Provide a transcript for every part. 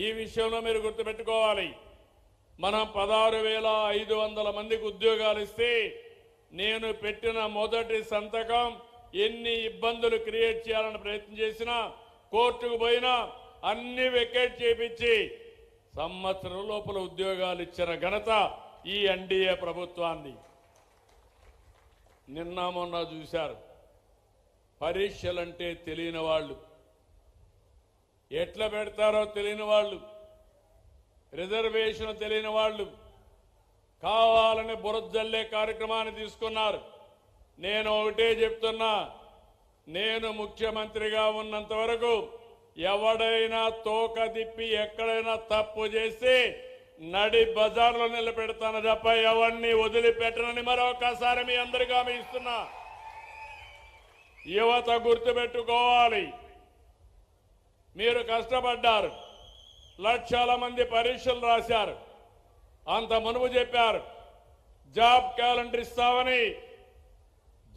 ఈ విషయంలో మీరు గుర్తుపెట్టుకోవాలి. మనం 16,500 మందికి ఉద్యోగాలు ఇస్తే నేను పెట్టిన మొదటి సంతకం ఎన్ని ఇబ్బందులు క్రియేట్ చేయాలని ప్రయత్నం చేసినా కోర్టుకు పోయినా అన్ని వెకేట్ చేపించి సంవత్సరం లోపల ఉద్యోగాలు ఇచ్చిన ఘనత ఈ ఎన్డీఏ ప్రభుత్వాన్ని. నిన్న మొన్న చూశారు, పరీక్షలంటే తెలియని వాళ్ళు, ఎట్లా పెడతారో తెలియని వాళ్ళు, రిజర్వేషన్ తెలియని వాళ్ళు కావాలని బురజల్లే కార్యక్రమాన్ని తీసుకున్నారు. నేను ఒకటే చెప్తున్నా, నేను ముఖ్యమంత్రిగా ఉన్నంత వరకు ఎవడైనా తోక తిప్పి ఎక్కడైనా తప్పు చేసి నడి బజార్లో నిలబెడతాను తప్ప ఎవరిని వదిలిపెట్టనని మరొకసారి మీ అందరికీ హామీ ఇస్తున్నా. యువత గుర్తుపెట్టుకోవాలి, మీరు కష్టపడ్డారు, లక్షల మంది పరీక్షలు రాశారు. అంత మునుపు చెప్పారు జాబ్ క్యాలెండర్ ఇస్తామని.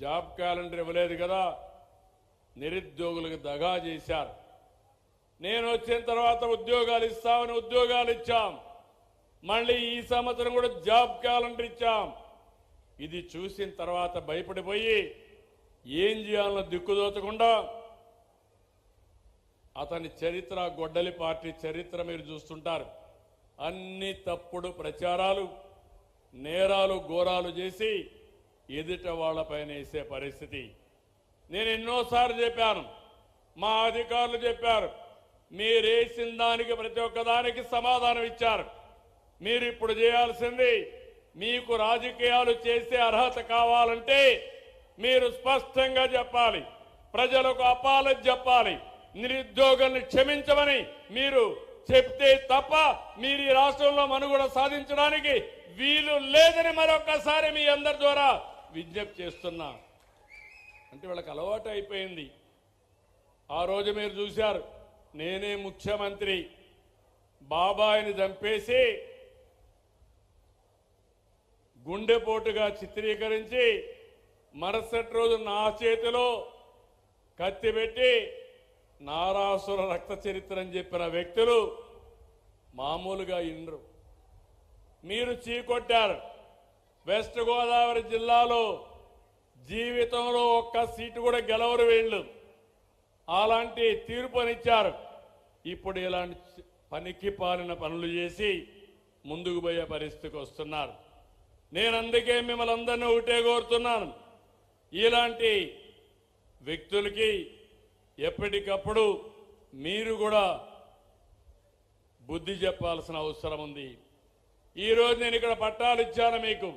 జాబ్ క్యాలెండర్ ఇవ్వలేదు కదా, నిరుద్యోగులకు దగా చేశారు. నేను వచ్చిన తర్వాత ఉద్యోగాలు ఇస్తామని ఉద్యోగాలు ఇచ్చాం. మళ్ళీ ఈ సంవత్సరం కూడా జాబ్ క్యాలెండర్ ఇచ్చాం. ఇది చూసిన తర్వాత భయపడిపోయి ఏం చేయాలన్న దిక్కుదోచకుండా అతని చరిత్ర, గొడ్డలి పార్టీ చరిత్ర మీరు చూస్తుంటారు. అన్ని తప్పుడు ప్రచారాలు, నేరాలు, ఘోరాలు చేసి ఎదుట వాళ్లపైన వేసే పరిస్థితి. నేను ఎన్నోసార్లు చెప్పాను, మా అధికారులు చెప్పారు, మీరేసిన దానికి ప్రతి ఒక్కదానికి సమాధానం ఇచ్చారు. మీరు ఇప్పుడు చేయాల్సింది, మీకు రాజకీయాలు చేసే అర్హత కావాలంటే మీరు స్పష్టంగా చెప్పాలి, ప్రజలకు అపాలజీ చెప్పాలి, నిరుద్యోగాన్ని క్షమించమని మీరు చెప్తే తప్ప మీరు ఈ రాష్ట్రంలో మనుగడ సాధించడానికి వీలు లేదని మరొకసారి మీ అందరి ద్వారా విజ్ఞప్తి చేస్తున్నా. అంటే వాళ్ళకి అలవాటు అయిపోయింది. ఆ రోజు మీరు చూశారు, నేనే ముఖ్యమంత్రి, బాబాయిని చంపేసి గుండెపోటుగా చిత్రీకరించి మరుసటి రోజు నా చేతిలో కత్తి పెట్టి నారాసుర రక్త చరిత్ర అని చెప్పిన వ్యక్తులు మామూలుగా ఇన్రు. మీరు చీకొట్టారు. వెస్ట్ గోదావరి జిల్లాలో జీవితంలో ఒక్క సీటు కూడా గెలవరు వీళ్ళు. అలాంటి తీర్పునిచ్చారు. ఇప్పుడు ఇలాంటి పనికి పాలిన పనులు చేసి ముందుకు పోయే పరిస్థితికి వస్తున్నారు. నేను అందుకే మిమ్మల్ని అందరినీ ఒకటే కోరుతున్నాను, ఇలాంటి వ్యక్తులకి ఎప్పటికప్పుడు మీరు కూడా బుద్ధి చెప్పాల్సిన అవసరం ఉంది. ఈరోజు నేను ఇక్కడ పట్టాలు ఇచ్చాను మీకు,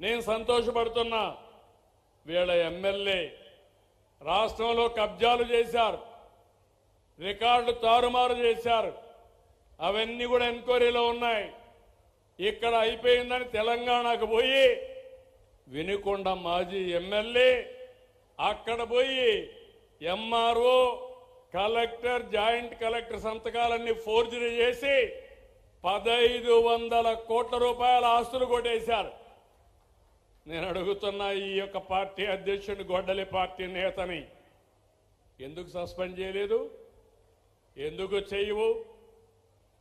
నేను సంతోషపడుతున్నా. వీళ్ళ ఎమ్మెల్యే రాష్ట్రంలో కబ్జాలు చేశారు, రికార్డులు తారుమారు చేశారు, అవన్నీ కూడా ఎంక్వైరీలో ఉన్నాయి. ఇక్కడ అయిపోయిందని తెలంగాణకు పోయి వినుకొండ మాజీ ఎమ్మెల్యే అక్కడ పోయి ఎంఆర్ఓ, కలెక్టర్, జాయింట్ కలెక్టర్ సంతకాలన్నీ ఫోర్జరీ చేసి 1,500 కోట్ల రూపాయల ఆస్తులు కొట్టేశారు. నేను అడుగుతున్నా, ఈ యొక్క పార్టీ అధ్యక్షుడిని, గొడ్డలి పార్టీ నేతని ఎందుకు సస్పెండ్ చేయలేదు? ఎందుకు చేయవు?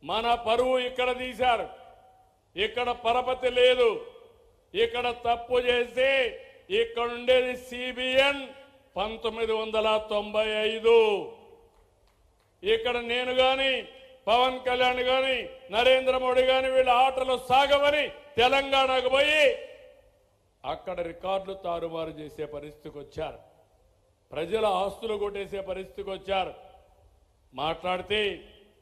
మన పరువు ఇక్కడ తీశారు. ఇక్కడ పరపతి లేదు. ఇక్కడ తప్పు చేసి ఇక్కడ ఉండేది సిబిఎన్ 1995. ఇక్కడ నేను గాని, పవన్ కళ్యాణ్ గాని, నరేంద్ర మోడీ గాని వీళ్ళ ఆటలు సాగవని తెలంగాణకు పోయి అక్కడ రికార్డులు తారుమారు చేసే పరిస్థితికి వచ్చారు. ప్రజల ఆస్తులు కొట్టేసే పరిస్థితికి వచ్చారు. మాట్లాడితే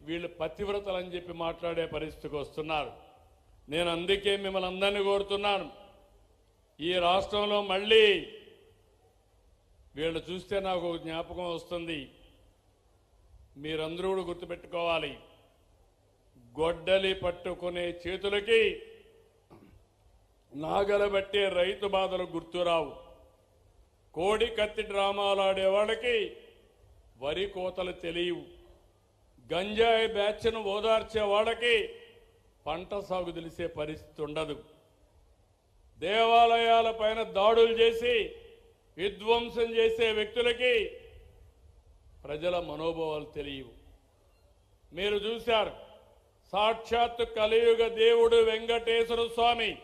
వీళ్ళు పతివ్రతలని చెప్పి మాట్లాడే పరిస్థితికి వస్తున్నారు. నేను అందుకే మిమ్మల్ని అందరినీ కోరుతున్నాను, ఈ రాష్ట్రంలో మళ్ళీ వీళ్ళు చూస్తే నాకు ఒక జ్ఞాపకం వస్తుంది. మీరందరూ కూడా గుర్తుపెట్టుకోవాలి, గొడ్డలి పట్టుకునే చేతులకి నాగలబట్టే రైతు బాధలు గుర్తురావు. కోడి కత్తి డ్రామాలు ఆడేవాళ్ళకి వరి కోతలు తెలియవు. గంజాయి బ్యాచ్ను ఓదార్చే వాళ్ళకి పంట సాగు తెలిసే పరిస్థితి ఉండదు. దేవాలయాల పైన దాడులు చేసి విధ్వంసం చేసే వ్యక్తులకి ప్రజల మనోభావాలు తెలియవు. మీరు చూశారు. సాక్షాత్తు కలియుగ దేవుడు వెంకటేశ్వర స్వామి